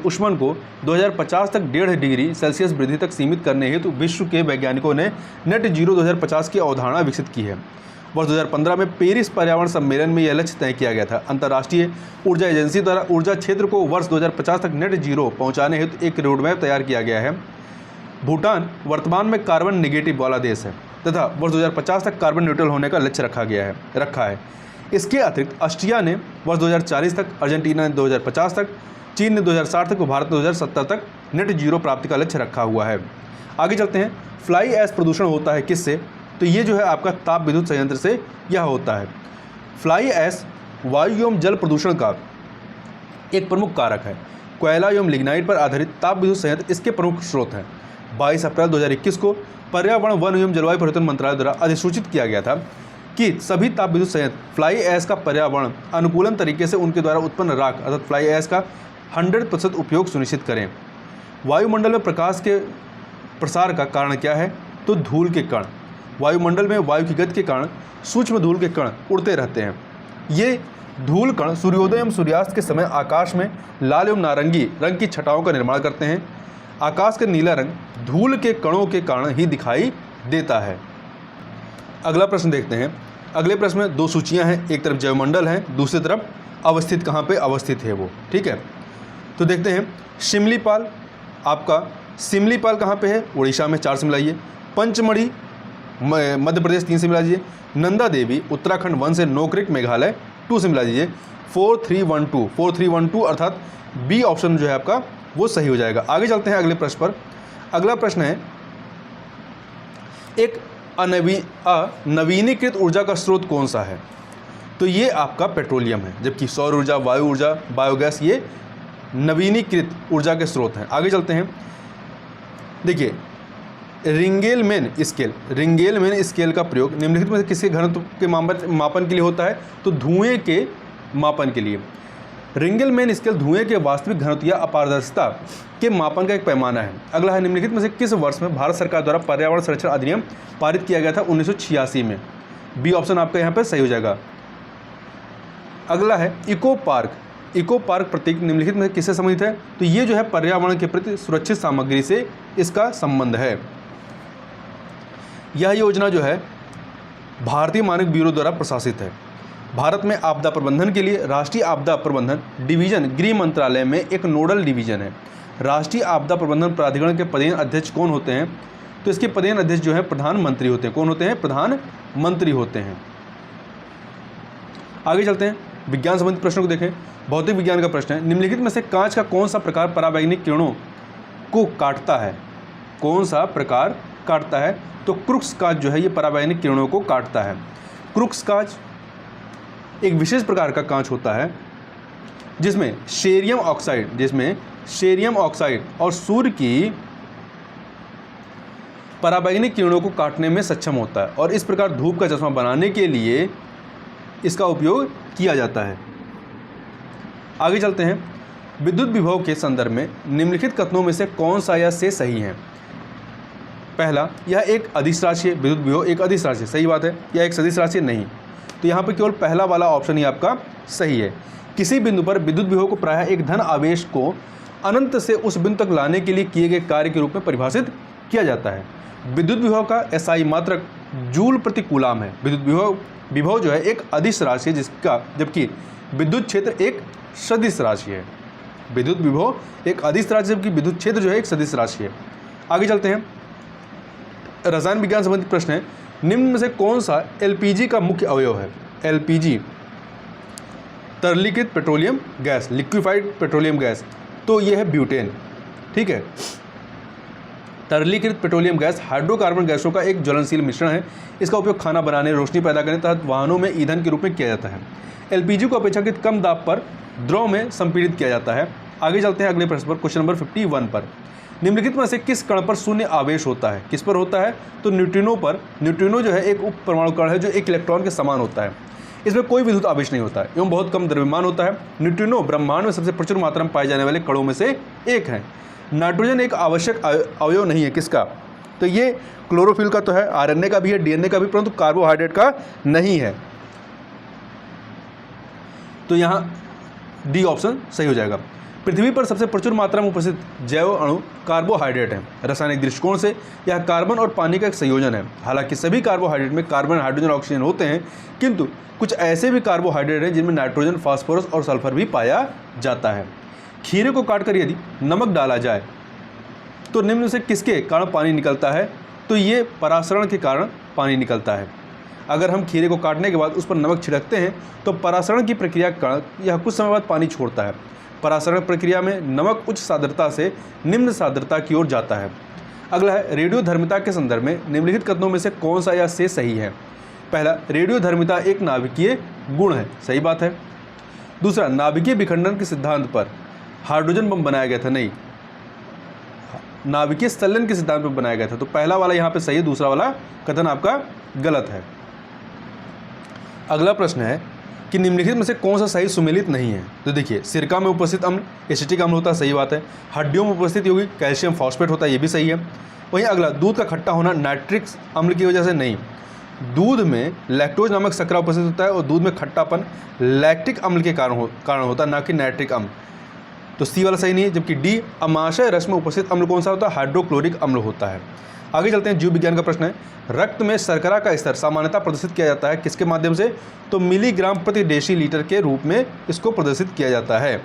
ऊष्मन को 2050 तक 1.5 डिग्री सेल्सियस वृद्धि तक सीमित करने हेतु विश्व के वैज्ञानिकों ने नेट जीरो 2050 की अवधारणा विकसित की है। वर्ष 2015 में पेरिस पर्यावरण सम्मेलन में यह लक्ष्य तय किया गया था। अंतर्राष्ट्रीय ऊर्जा एजेंसी द्वारा ऊर्जा क्षेत्र को वर्ष 2050 तक नेट जीरो पहुँचाने हेतु एक रोडमैप तैयार किया गया है। भूटान वर्तमान में कार्बन नेगेटिव वाला देश है तथा वर्ष 2050 तक कार्बन न्यूट्रल होने का लक्ष्य रखा है। इसके अतिरिक्त ऑस्ट्रिया ने वर्ष 2040 तक, अर्जेंटीना ने 2050 तक, चीन ने 2060 तक और भारत ने 2070 तक नेट जीरो प्राप्ति का लक्ष्य रखा हुआ है। आगे चलते हैं। फ्लाई ऐश प्रदूषण होता है किससे? तो ये जो है आपका ताप विद्युत संयंत्र से यह होता है। फ्लाई ऐश वायु एवं जल प्रदूषण का एक प्रमुख कारक है। कोयला एवं लिग्नाइट पर आधारित ताप विद्युत संयंत्र इसके प्रमुख स्रोत हैं। 22 अप्रैल 2021 को पर्यावरण, वन एवं जलवायु परिवर्तन मंत्रालय द्वारा अधिसूचित किया गया था कि सभी ताप विद्युत संयंत्र फ्लाई ऐश का पर्यावरण अनुकूलन तरीके से उनके द्वारा उत्पन्न राख अर्थात फ्लाई ऐश का 100% उपयोग सुनिश्चित करें। वायुमंडल में प्रकाश के प्रसार का कारण क्या है? तो धूल के कण। वायुमंडल में वायु की गति के कारण सूक्ष्म धूल के कण उड़ते रहते हैं। ये धूल कण सूर्योदय एवं सूर्यास्त के समय आकाश में लाल एवं नारंगी रंग की छटाओं का निर्माण करते हैं। आकाश का नीला रंग धूल के कणों के कारण ही दिखाई देता है। अगला प्रश्न देखते हैं। अगले प्रश्न में 2 सूचियां हैं, एक तरफ जैवमंडल है, दूसरी तरफ अवस्थित कहाँ पे अवस्थित है वो। ठीक है, तो देखते हैं। शिमलीपाल, आपका सिमलीपाल कहाँ पे है? उड़ीसा में, 4 से मिलाइए। पंचमढ़ी मध्य प्रदेश, 3 से मिला दीजिए। नंदा देवी उत्तराखंड, 1 से। नोक्रेक मेघालय, 2 से मिला दीजिए। 4312 अर्थात बी ऑप्शन जो है आपका वो सही हो जाएगा। आगे चलते हैं अगले प्रश्न पर। अगला प्रश्न है, एक नवीनीकृत ऊर्जा का स्रोत कौन सा है? तो ये आपका पेट्रोलियम है, जबकि सौर ऊर्जा, वायु ऊर्जा, बायोगैस ये नवीनीकृत ऊर्जा के स्रोत हैं। आगे चलते हैं। देखिए, रिंगेलमैन स्केल का प्रयोग निम्नलिखित में से किसके घनत्व के मापन के लिए होता है? तो धुएं के मापन के लिए। रिंगलमैन स्केल धुएं के वास्तविक घनत्व या अपारदर्शिता के मापन का एक पैमाना है। अगला है, निम्नलिखित में से किस वर्ष में भारत सरकार द्वारा पर्यावरण संरक्षण अधिनियम पारित किया गया था? 1986 में। बी ऑप्शन आपका यहाँ पर सही हो जाएगा। अगला है, इको पार्क। इको पार्क प्रतीक निम्नलिखित में किससे संबंधित है? तो ये जो है पर्यावरण के प्रति सुरक्षित सामग्री से इसका संबंध है। यह योजना जो है भारतीय मानक ब्यूरो द्वारा प्रशासित है। भारत में आपदा प्रबंधन के लिए राष्ट्रीय आपदा प्रबंधन डिवीजन गृह मंत्रालय में एक नोडल डिवीजन है। राष्ट्रीय आपदा प्रबंधन प्राधिकरण के पदेन अध्यक्ष कौन होते हैं? तो इसके पदेन अध्यक्ष जो है प्रधानमंत्री होते हैं। कौन होते हैं? प्रधानमंत्री होते हैं। आगे चलते हैं, विज्ञान संबंधित प्रश्नों को देखें। भौतिक विज्ञान का प्रश्न है, निम्नलिखित में से कांच का कौन सा प्रकार परावैंगनिक किरणों को काटता है? कौन सा प्रकार काटता है? तो क्रुक्स कांच जो है ये परावैंगनिक किरणों को काटता है। क्रुक्स कांच एक विशेष प्रकार का कांच होता है जिसमें शेरियम ऑक्साइड और सूर्य की परावैंगनिक किरणों को काटने में सक्षम होता है और इस प्रकार धूप का चश्मा बनाने के लिए इसका उपयोग किया जाता है। आगे चलते हैं, विद्युत विभव के संदर्भ में निम्नलिखित कथनों में से कौन सा या से सही है? पहला, यह एक अदिश राशि है। विद्युत विभव एक अदिश राशि, सही बात है। यह एक सदिश राशि नहीं, तो यहाँ पर केवल पहला वाला ऑप्शन ही आपका सही है। किसी बिंदु पर विद्युत विभव को प्रायः एक धन आवेश को अनंत से उस बिंदु तक लाने के लिए किए गए कार्य के रूप में परिभाषित किया जाता है। विद्युत विभव का एसआई मात्रक जूल प्रति कूलाम है। विद्युत विभव जो है एक अदिश राशि है जिसका, जबकि विद्युत क्षेत्र एक सदिश राशि है। विद्युत विभव एक अदिश राशि जबकि विद्युत क्षेत्र जो है एक सदिश राशि है। आगे चलते हैं, रसायन विज्ञान संबंधित प्रश्न है, निम्न में से कौन सा एलपीजी का मुख्य अवयव है? एलपीजी तरलीकृत petroleum gas, liquefied petroleum gas, तो यह है ब्यूटेन। ठीक है, तरलीकृत पेट्रोलियम गैस हाइड्रोकार्बन गैसों का एक ज्वलनशील मिश्रण है। इसका उपयोग खाना बनाने, रोशनी पैदा करने तथा वाहनों में ईंधन के रूप में किया जाता है। एलपीजी को अपेक्षाकृत कम दाब पर द्रव में संपीड़ित किया जाता है। आगे चलते हैं अगले प्रश्न पर, क्वेश्चन नंबर 51 पर। निम्नलिखित में से किस कण पर शून्य आवेश होता है? किस पर होता है? तो न्यूट्रिनो पर। न्यूट्रिनो जो है एक उप परमाणु कण है जो एक इलेक्ट्रॉन के समान होता है। इसमें कोई विद्युत आवेश नहीं होता है एवं बहुत कम द्रव्यमान होता है। न्यूट्रिनो ब्रह्मांड में सबसे प्रचुर मात्रा में पाए जाने वाले कणों में से एक है। नाइट्रोजन एक आवश्यक अवयव नहीं है। किसका? तो ये क्लोरोफिल का तो है, आरएनए का भी है, डीएनए का भी, परंतु कार्बोहाइड्रेट का नहीं है। तो यहाँ डी ऑप्शन सही हो जाएगा। पृथ्वी पर सबसे प्रचुर मात्रा में उपस्थित जैव अणु कार्बोहाइड्रेट है। रासायनिक दृष्टिकोण से यह कार्बन और पानी का एक संयोजन है। हालांकि सभी कार्बोहाइड्रेट में कार्बन, हाइड्रोजन, ऑक्सीजन होते हैं, किंतु कुछ ऐसे भी कार्बोहाइड्रेट हैं जिनमें नाइट्रोजन, फास्फोरस और सल्फर भी पाया जाता है। खीरे को काटकर यदि नमक डाला जाए तो निम्न से किसके कारण पानी निकलता है? तो ये परासरण के कारण पानी निकलता है। अगर हम खीरे को काटने के बाद उस पर नमक छिड़कते हैं तो परासरण की प्रक्रिया के कारण यह कुछ समय बाद पानी छोड़ता है। परासरण प्रक्रिया में नमक उच्च सांद्रता से निम्न सांद्रता की ओर जाता है। अगला है, रेडियोधर्मिता के संदर्भ में निम्नलिखित कथनों में से कौन सा या से सही है? पहला, रेडियोधर्मिता एक नाभिकीय गुण है, सही बात है। दूसरा, नाभिकीय विखंडन के सिद्धांत पर हाइड्रोजन बम बनाया गया था, नहीं, नाभिकीय संलयन के सिद्धांत पर बनाया गया था। तो पहला वाला यहाँ पे सही है, दूसरा वाला कथन आपका गलत है। अगला प्रश्न है कि निम्नलिखित में से कौन सा सही सुमेलित नहीं है? तो देखिए, सिरका में उपस्थित अम्ल एसिटिक अम्ल होता है, सही बात है। हड्डियों में उपस्थित होगी कैल्शियम फॉस्फेट होता है, ये भी सही है। वहीं अगला, दूध का खट्टा होना नाइट्रिक अम्ल की वजह से नहीं। दूध में लैक्टोज नामक शर्करा उपस्थित होता है और दूध में खट्टापन लैक्टिक अम्ल के कारण होता है, ना कि नाइट्रिक अम्ल। तो सी वाला सही नहीं है। जबकि डी, अमाशय रस में उपस्थित अम्ल कौन सा होता है? हाइड्रोक्लोरिक अम्ल होता है। आगे चलते हैं, जीव विज्ञान का प्रश्न है, रक्त में शर्करा का स्तर सामान्यतः प्रदर्शित किया जाता है किसके माध्यम से? तो मिलीग्राम प्रति डेसीलीटर के रूप में इसको प्रदर्शित किया जाता है।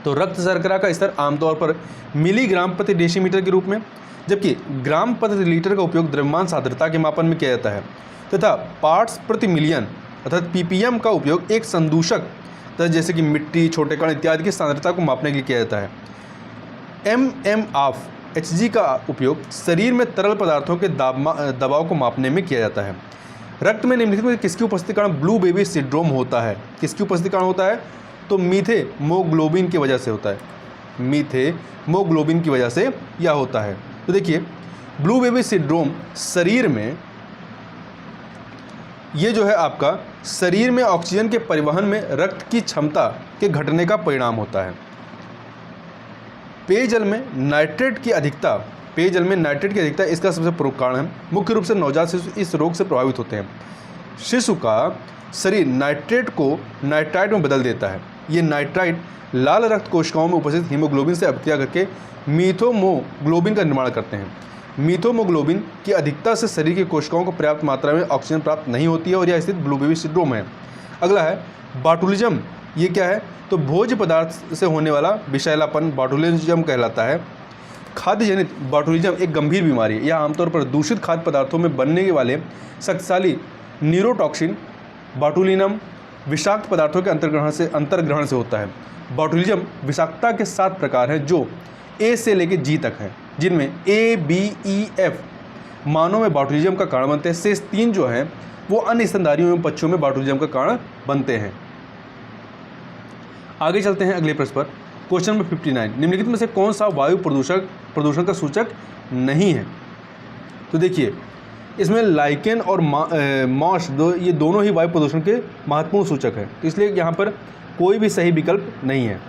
तो रक्त शर्करा का स्तर आमतौर पर मिलीग्राम प्रति डेसीमीटर के रूप में, जबकि ग्राम प्रति लीटर का उपयोग द्रव्यमान सांद्रता के मापन में किया जाता है तथा पार्ट्स प्रति मिलियन अर्थात पीपीएम का उपयोग एक संदूषक जैसे कि मिट्टी, छोटे कण इत्यादि की सांद्रता को मापने के लिए किया जाता है। mmHg का उपयोग शरीर में तरल पदार्थों के दबाव को मापने में किया जाता है। रक्त में निम्नलिखित में किसकी उपस्थिति कारण ब्लू बेबी सिंड्रोम होता है? किसकी उपस्थिति कारण होता है? तो मीथेमोग्लोबिन की वजह से होता है। मीथेमोग्लोबिन की वजह से यह होता है। तो देखिए, ब्लू बेबी सिंड्रोम शरीर में ये जो है आपका शरीर में ऑक्सीजन के परिवहन में रक्त की क्षमता के घटने का परिणाम होता है। पेयजल में नाइट्रेट की अधिकता इसका सबसे प्रमुख कारण है। मुख्य रूप से नवजात शिशु इस रोग से प्रभावित होते हैं। शिशु का शरीर नाइट्रेट को नाइट्राइट में बदल देता है। ये नाइट्राइट लाल रक्त कोशिकाओं में उपस्थित हीमोग्लोबिन से अभिक्रिया करके मीथोमोग्लोबिन का निर्माण करते हैं। मीथोमोग्लोबिन की अधिकता से शरीर की कोशिकाओं को पर्याप्त मात्रा में ऑक्सीजन प्राप्त नहीं होती है और यह स्थिति ब्लू बेबी सिंड्रोम है। अगला है बाटुलिज्म। ये क्या है? तो भोज्य पदार्थ से होने वाला विषैलापन बाटुलिज्म कहलाता है। खाद्य जनित बाटुलिज्म एक गंभीर बीमारी है। यह आमतौर पर दूषित खाद्य पदार्थों में बनने वाले शक्तिशाली न्यूरोटॉक्सिन बाटुलिनम विषाक्त पदार्थों के अंतर्ग्रहण से होता है। बाटुलिज्म विषाक्तता के 7 प्रकार हैं जो ए से लेकर जी तक हैं, जिनमें ए, बी, ई, एफ मानव में बाटुलिज्म का कारण बनते हैं। शेष 3 जो हैं वो अन्य स्तनधारियों एवं पक्षियों में बाटुलिज्म का कारण बनते हैं। आगे चलते हैं अगले प्रश्न पर। क्वेश्चन नंबर 59, निम्नलिखित में से कौन सा वायु प्रदूषण का सूचक नहीं है? तो देखिए, इसमें लाइकेन और मॉश ये दोनों ही वायु प्रदूषण के महत्वपूर्ण सूचक हैं, तो इसलिए यहाँ पर कोई भी सही विकल्प नहीं है।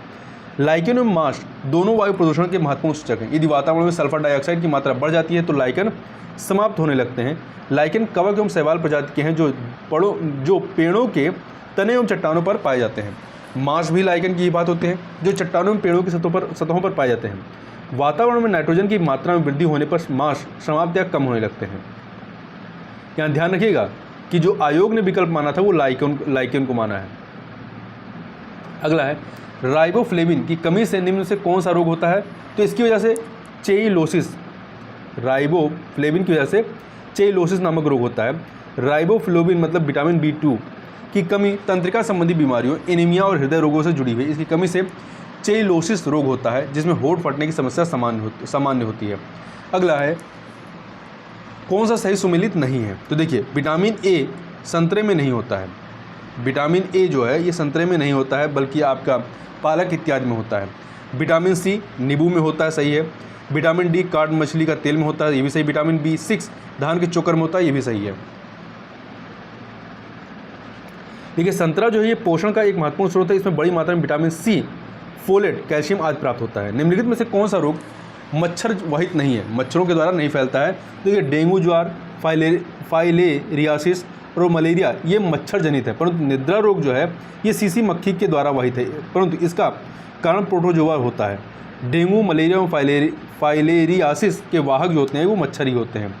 लाइकेन और मॉश दोनों वायु प्रदूषण के महत्वपूर्ण सूचक हैं। यदि वातावरण में सल्फर डाइऑक्साइड की मात्रा बढ़ जाती है तो लाइकेन समाप्त होने लगते हैं। लाइकेन कवक एवं शैवाल प्रजाति के हैं जो पेड़ों के तने एवं चट्टानों पर पाए जाते हैं। मॉश भी लाइकेन की ही बात होते हैं जो चट्टानों एवं पेड़ों की सतहों पर पाए जाते हैं। वातावरण में नाइट्रोजन की मात्रा में वृद्धि होने पर मॉश समाप्त या कम होने लगते हैं। यहाँ ध्यान रखिएगा कि जो आयोग ने विकल्प माना था वो लाइकेन को माना है। अगला है राइबोफ्लेविन की कमी से निम्न से कौन सा रोग होता है? तो इसकी वजह से चेइलोसिस, राइबोफ्लेविन की वजह से चेइलोसिस नामक रोग होता है। राइबोफ्लेविन मतलब विटामिन B2 की कमी तंत्रिका संबंधी बीमारियों, एनीमिया और हृदय रोगों से जुड़ी हुई इसकी कमी से चेइलोसिस रोग होता है, जिसमें होंठ फटने की समस्या सामान्य होती है। अगला है कौन सा सही सुमेलित नहीं है? तो देखिए, विटामिन ए संतरे में नहीं होता है। विटामिन ए जो है ये संतरे में नहीं होता है, बल्कि आपका पालक इत्यादि में होता है। विटामिन सी नींबू में होता है, सही है। विटामिन डी काट मछली का तेल में होता है, ये भी सही। विटामिन B6 धान के चोकर में होता है, ये भी सही है। देखिए, संतरा जो है ये पोषण का एक महत्वपूर्ण स्रोत है। इसमें बड़ी मात्रा में विटामिन सी, फोलेट, कैल्शियम आदि प्राप्त होता है। निम्नलिखित में से कौन सा रोग मच्छर वहित नहीं है, मच्छरों के द्वारा नहीं फैलता है? तो ये डेंगू, ज्वार, फाइलेरियासिस और मलेरिया ये मच्छर जनित है, परंतु निद्रा रोग जो है ये सीसी मक्खी के द्वारा वहित है, परंतु इसका कारण प्रोटोजोआ होता है। डेंगू, मलेरिया और फाइलेरियासिस के वाहक जो होते हैं वो मच्छर ही होते हैं।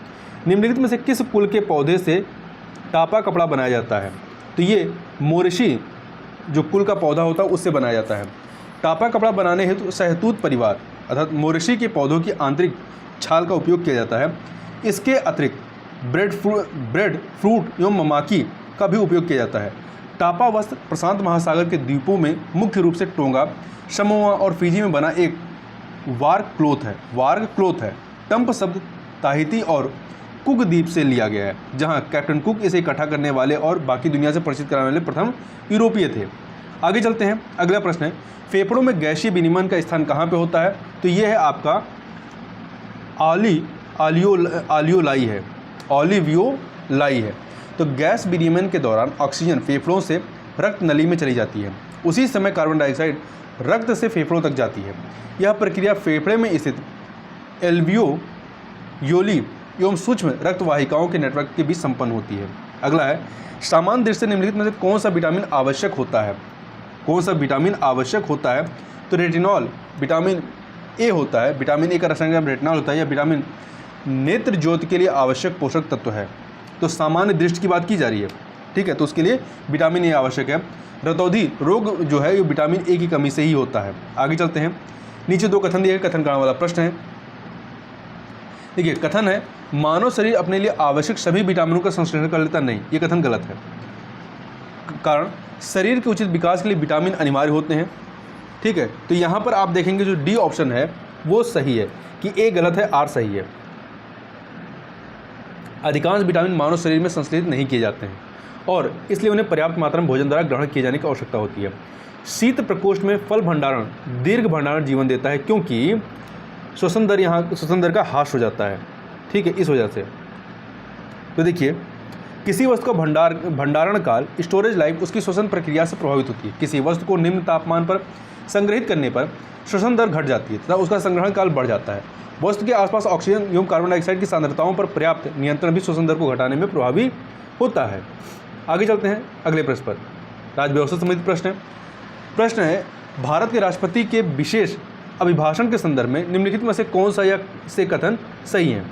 निम्नलिखित में से किस कुल के पौधे से टापा कपड़ा बनाया जाता है? तो ये मोरेशी जो कुल का पौधा होता है उससे बनाया जाता है। टापा कपड़ा बनाने हेतु शहतूत परिवार अर्थात मोरेशी के पौधों की आंतरिक छाल का उपयोग किया जाता है। इसके अतिरिक्त ब्रेड फ्रूट एवं ममाकी का भी उपयोग किया जाता है। टापा वस्त्र प्रशांत महासागर के द्वीपों में मुख्य रूप से टोंगा, समोआ और फिजी में बना एक वार्ग क्लोथ है। टम्प शब्द ताहिती और कुक द्वीप से लिया गया है, जहां कैप्टन कुक इसे इकट्ठा करने वाले और बाकी दुनिया से परिचित कराने वाले प्रथम यूरोपीय थे। आगे चलते हैं, अगला प्रश्न है फेफड़ों में गैसीय विनिमय का स्थान कहाँ पे होता है? तो ये है आपका ऑलिवियोलाई है। तो गैस विनिमय के दौरान ऑक्सीजन फेफड़ों से रक्त नली में चली जाती है, उसी समय कार्बन डाइऑक्साइड रक्त से फेफड़ों तक जाती है। यह प्रक्रिया फेफड़े में स्थित एल्वियोली एवं सूक्ष्म रक्त वाहिकाओं के नेटवर्क के बीच संपन्न होती है। अगला है सामान्य दृष्टि से निम्नलिखित में से कौन सा विटामिन आवश्यक होता है? तो रेटिनॉल विटामिन ए होता है। विटामिन ए का रासायनिक नाम रेटिनॉल होता है। यह विटामिन नेत्र ज्योति के लिए आवश्यक पोषक तत्व है। तो सामान्य दृष्टि की बात की जा रही है, ठीक है, तो उसके लिए विटामिन ए आवश्यक है। रतौंधी रोग जो है ये विटामिन ए की कमी से ही होता है। आगे चलते हैं, नीचे 2 कथन दिए, कथन कारण वाला प्रश्न है। देखिए, कथन है मानव शरीर अपने लिए आवश्यक सभी विटामिनों का संश्लेषण कर लेता नहीं, ये कथन गलत है। कारण शरीर के उचित विकास के लिए विटामिन अनिवार्य होते हैं, ठीक है। तो यहाँ पर आप देखेंगे जो डी ऑप्शन है वो सही है कि ए गलत है, आर सही है। अधिकांश विटामिन मानव शरीर में संश्लेषित नहीं किए जाते हैं और इसलिए उन्हें पर्याप्त मात्रा में भोजन द्वारा ग्रहण किए जाने की आवश्यकता होती है। शीत प्रकोष्ठ में फल भंडारण दीर्घ भंडारण जीवन देता है, क्योंकि श्वसन दर का ह्रास हो जाता है, ठीक है, इस वजह से। तो देखिए, किसी वस्तु का भंडारण काल, स्टोरेज लाइफ, उसकी श्वसन प्रक्रिया से प्रभावित होती है। किसी वस्तु को निम्न तापमान पर संग्रहित करने पर श्वसन दर घट जाती है तथा उसका संग्रहण काल बढ़ जाता है। वस्तु के आसपास ऑक्सीजन एवं कार्बन डाइऑक्साइड की सांद्रताओं पर पर्याप्त नियंत्रण भी श्वसन दर को घटाने में प्रभावी होता है। आगे चलते हैं अगले प्रश्न पर। राज्य व्यवस्था संबंधित प्रश्न है, भारत के राष्ट्रपति के विशेष अभिभाषण के संदर्भ में निम्नलिखित में से कौन सा या से कथन सही है?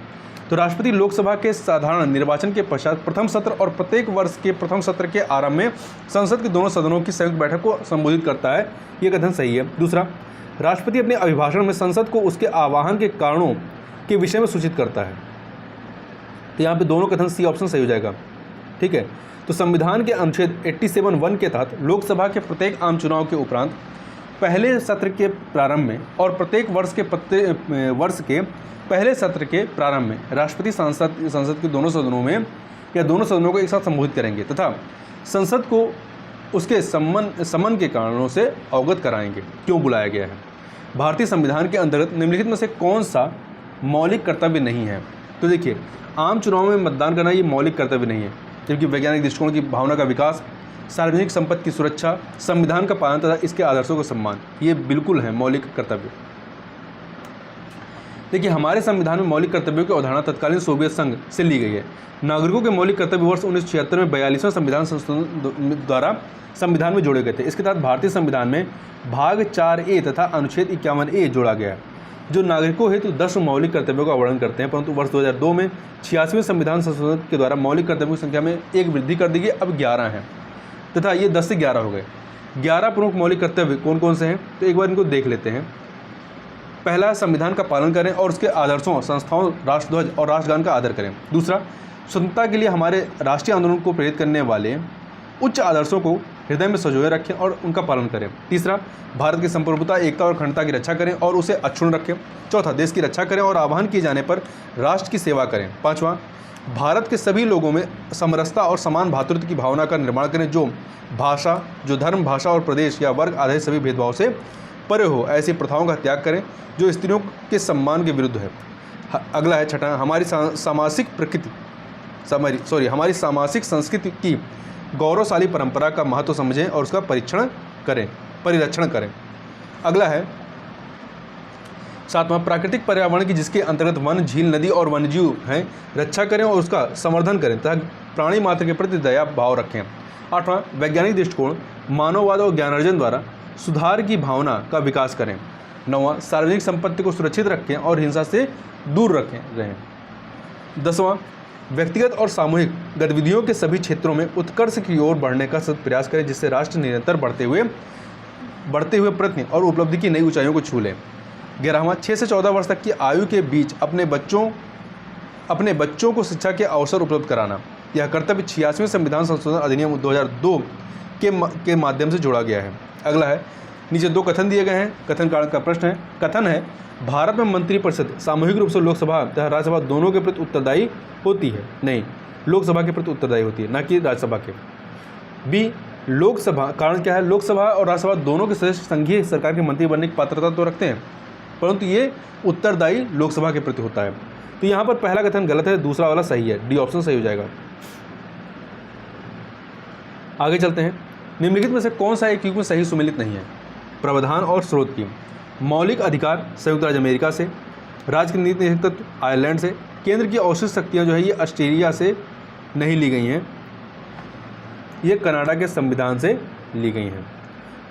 तो राष्ट्रपति लोकसभा के साधारण निर्वाचन के पश्चात प्रथम सत्र और प्रत्येक वर्ष के प्रथम सत्र के आरंभ में संसद के दोनों सदनों की संयुक्त बैठक को संबोधित करता है, ये कथन सही है। दूसरा, राष्ट्रपति अपने अभिभाषण में संसद को उसके आह्वान के कारणों के विषय में सूचित करता है। तो यहाँ पे दोनों कथन सी ऑप्शन सही हो जाएगा, ठीक है। तो संविधान के अनुच्छेद 87(1) के तहत लोकसभा के प्रत्येक आम चुनाव के उपरांत पहले सत्र के प्रारंभ में और प्रत्येक वर्ष के पहले सत्र के प्रारंभ में राष्ट्रपति संसद के दोनों सदनों में या दोनों सदनों को एक साथ संबोधित करेंगे तथा संसद को उसके समन के कारणों से अवगत कराएंगे क्यों बुलाया गया है। भारतीय संविधान के अंतर्गत निम्नलिखित में से कौन सा मौलिक कर्तव्य नहीं है? तो देखिए, आम चुनाव में मतदान करना ये मौलिक कर्तव्य नहीं है, जबकि वैज्ञानिक दृष्टिकोण की भावना का विकास, सार्वजनिक संपत्ति की सुरक्षा, संविधान का पालन तथा इसके आदर्शों का सम्मान, ये बिल्कुल है मौलिक कर्तव्य। देखिए, हमारे संविधान में मौलिक कर्तव्यों की अवधारणा तत्कालीन सोवियत संघ से ली गई है। नागरिकों के मौलिक कर्तव्य वर्ष 1976 में 42वें संविधान संशोधन द्वारा संविधान में जोड़े गए थे। इसके तहत भारतीय संविधान में भाग 4A तथा अनुच्छेद 51A जोड़ा गया है, जो नागरिकों हेतु 10 मौलिक कर्तव्यों का वर्णन करते हैं। परंतु वर्ष 2002 में 86वें संविधान संशोधन के द्वारा मौलिक कर्तव्यों की संख्या में एक वृद्धि कर दी गई, अब 11 हैं तथा ये 10 से 11 हो गए। 11 प्रमुख मौलिक कर्तव्य कौन कौन से हैं, तो एक बार इनको देख लेते हैं। पहला, संविधान का पालन करें और उसके आदर्शों, संस्थाओं, राष्ट्रध्वज और राष्ट्रगान का आदर करें। दूसरा, स्वतंत्रता के लिए हमारे राष्ट्रीय आंदोलन को प्रेरित करने वाले उच्च आदर्शों को हृदय में संजोए रखें और उनका पालन करें। तीसरा, भारत की संप्रभुता, एकता और अखंडता की रक्षा करें और उसे अक्षुण्ण रखें। चौथा, देश की रक्षा करें और आह्वान किए जाने पर राष्ट्र की सेवा करें। पाँचवां, भारत के सभी लोगों में समरसता और समान भातृत्व की भावना का निर्माण करें, जो धर्म, भाषा और प्रदेश या वर्ग आधारित सभी भेदभाव से परे हो। ऐसी प्रथाओं का त्याग करें जो स्त्रियों के सम्मान के विरुद्ध है। अगला है छठा, हमारी सामाजिक संस्कृति की गौरवशाली परंपरा का महत्व समझें और उसका परिरक्षण करें। अगला है सातवां, प्राकृतिक पर्यावरण की जिसके अंतर्गत वन, झील, नदी और वन्यजीव हैं, रक्षा करें और उसका संवर्धन करें तथा प्राणी मात्र के प्रति दया भाव रखें। आठवां, वैज्ञानिक दृष्टिकोण, मानववाद और ज्ञानार्जन द्वारा सुधार की भावना का विकास करें। नौवां, सार्वजनिक संपत्ति को सुरक्षित रखें और हिंसा से दूर रहें। 10वां, व्यक्तिगत और सामूहिक गतिविधियों के सभी क्षेत्रों में उत्कर्ष की ओर बढ़ने का सतत प्रयास करें, जिससे राष्ट्र निरंतर बढ़ते हुए प्रयत्न और उपलब्धि की नई ऊंचाइयों को छू लें। 11वां, 6 से 14 वर्ष तक की आयु के बीच अपने बच्चों को शिक्षा के अवसर उपलब्ध कराना। यह कर्तव्य 86वें संविधान संशोधन अधिनियम 2002 के माध्यम से जोड़ा गया है। अगला है, नीचे 2 कथन दिए गए हैं। कथन का प्रश्न है, कथन है, भारत में मंत्रिपरिषद सामूहिक रूप से लोकसभा तथा राज्यसभा दोनों के प्रति उत्तरदायी होती है। नहीं, लोकसभा के प्रति उत्तरदायी होती है, न कि राज्यसभा के। बी, लोकसभा, कारण क्या है, लोकसभा और राज्यसभा दोनों के सदस्य संघीय सरकार के मंत्री बनने की पात्रता तो रखते हैं, परंतु ये उत्तरदायी लोकसभा के प्रति होता है। तो यहाँ पर पहला कथन गलत है, दूसरा वाला सही है, डी ऑप्शन सही हो जाएगा। आगे चलते हैं, निम्नलिखित में से कौन सा एक में सही सुमेलित नहीं है? प्रावधान और स्रोत की, मौलिक अधिकार संयुक्त राज्य अमेरिका से, राज्य की नीति नेतृत्व आयरलैंड से, केंद्र की अवशिष्ट शक्तियाँ जो है ये ऑस्ट्रेलिया से नहीं ली गई हैं, ये कनाडा के संविधान से ली गई हैं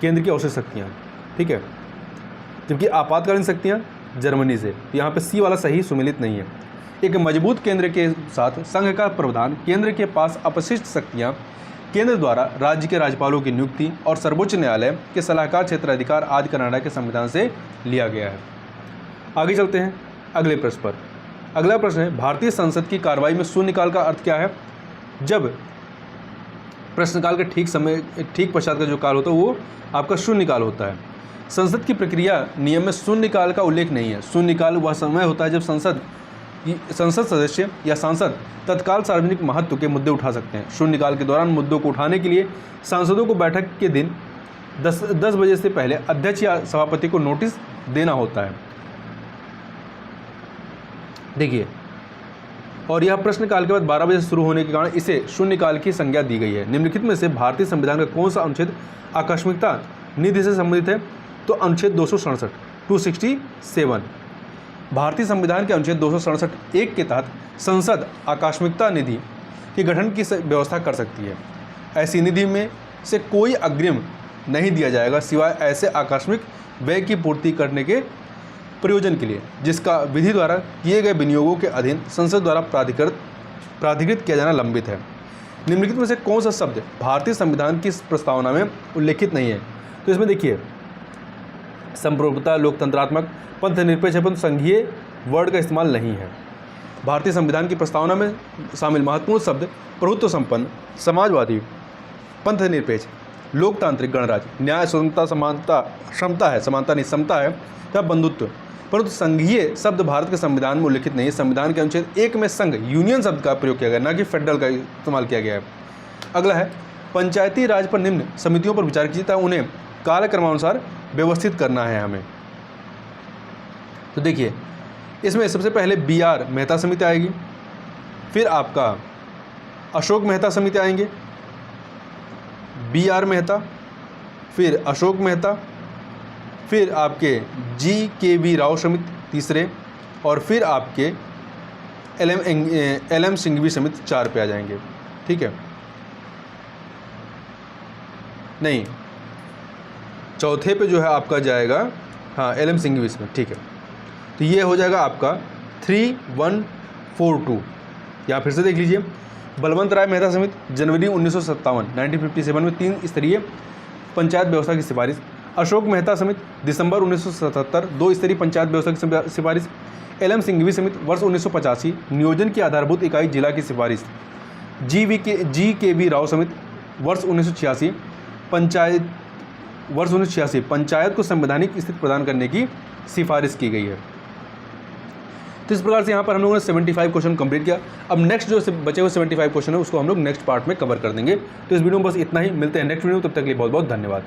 केंद्र की अवशिष्ट शक्तियाँ, ठीक है। जबकि आपातकालीन शक्तियाँ जर्मनी से, यहाँ पे सी वाला सही सुमेलित नहीं है। एक मजबूत केंद्र के साथ संघ का प्रावधान, केंद्र के पास अपशिष्ट शक्तियाँ, केंद्र द्वारा राज्य के राज्यपालों की नियुक्ति और सर्वोच्च न्यायालय के सलाहकार क्षेत्र अधिकार आदि कनाडा के संविधान से लिया गया है। आगे चलते हैं अगले प्रश्न पर। अगला प्रश्न है, भारतीय संसद की कार्रवाई में शून्यकाल का अर्थ क्या है? जब प्रश्नकाल के ठीक पश्चात का जो काल होता है वो आपका शून्यकाल होता है। संसद की प्रक्रिया नियम में शून्यकाल का उल्लेख नहीं है। शून्यकाल वह समय होता है जब संसद सदस्य या सांसद तत्काल सार्वजनिक महत्व के मुद्दे उठा सकते हैं। शून्यकाल के दौरान मुद्दों को उठाने के लिए सांसदों को बैठक के दिन 10 बजे से पहले अध्यक्ष या सभापति को नोटिस देना होता है। देखिए, और यह प्रश्नकाल के बाद 12 बजे शुरू होने के कारण इसे शून्यकाल की संज्ञा दी गई है। निम्नलिखित में से भारतीय संविधान का कौन सा अनुच्छेद आकस्मिकता निधि से संबंधित है? तो अनुच्छेद 267 267। भारतीय संविधान के अनुच्छेद 267 एक के तहत संसद आकस्मिकता निधि के गठन की व्यवस्था कर सकती है। ऐसी निधि में से कोई अग्रिम नहीं दिया जाएगा सिवाय ऐसे आकस्मिक व्यय की पूर्ति करने के प्रयोजन के लिए जिसका विधि द्वारा किए गए विनियोगों के अधीन संसद द्वारा प्राधिकृत किया जाना लंबित है। निम्नलिखित में से कौन सा शब्द भारतीय संविधान की प्रस्तावना में उल्लेखित नहीं है? तो इसमें देखिए, संप्रभुता, लोकतंत्रात्मक, पंथ निरपेक्ष एवं संघीय वर्ड का इस्तेमाल नहीं है। भारतीय संविधान की प्रस्तावना में शामिल महत्वपूर्ण शब्द प्रभुत्व संपन्न, समाजवादी, पंथ निरपेक्ष, लोकतांत्रिक, गणराज्य, न्याय, स्वतंत्रता, समानता, समता है या बंधुत्व। परंतु संघीय शब्द भारत के संविधान में उल्लिखित नहीं है। संविधान के अनुच्छेद 1 में संघ, यूनियन शब्द का प्रयोग किया गया, ना कि फेडरल का इस्तेमाल किया गया है। अगला है पंचायती राज पर निम्न समितियों पर विचार कीजिए, उन्हें कालक्रमानुसार व्यवस्थित करना है हमें। तो देखिए, इसमें सबसे पहले BR मेहता समिति आएगी, फिर आपका अशोक मेहता समिति आएंगे, BR मेहता, फिर अशोक मेहता, फिर आपके GKV राव समिति तीसरे, और फिर आपके LM सिंघवी समिति 4 पे आ जाएंगे। ठीक है, नहीं, चौथे पे जो है आपका जाएगा हाँ LM सिंघवी समिति। ठीक है, तो ये हो जाएगा आपका 3142। या फिर से देख लीजिए, बलवंत राय मेहता समिति जनवरी 1957 में 3 स्तरीय पंचायत व्यवस्था की सिफारिश। अशोक मेहता समिति दिसंबर 1977 2 स्तरीय पंचायत व्यवस्था की सिफारिश। LM सिंघवी समिति वर्ष 1985 नियोजन की आधारभूत इकाई जिला की सिफारिश। GKV राव समिति वर्ष 1986 पंचायत को संवैधानिक स्थिति प्रदान करने की सिफारिश की गई है। तो इस प्रकार से यहाँ पर हम लोगों ने 75 क्वेश्चन कंप्लीट किया। अब नेक्स्ट जो बचे हुए 75 क्वेश्चन है उसको हम लोग नेक्स्ट पार्ट में कवर कर देंगे। तो इस वीडियो में बस इतना ही, मिलते हैं नेक्स्ट वीडियो, तब तक के लिए बहुत बहुत धन्यवाद।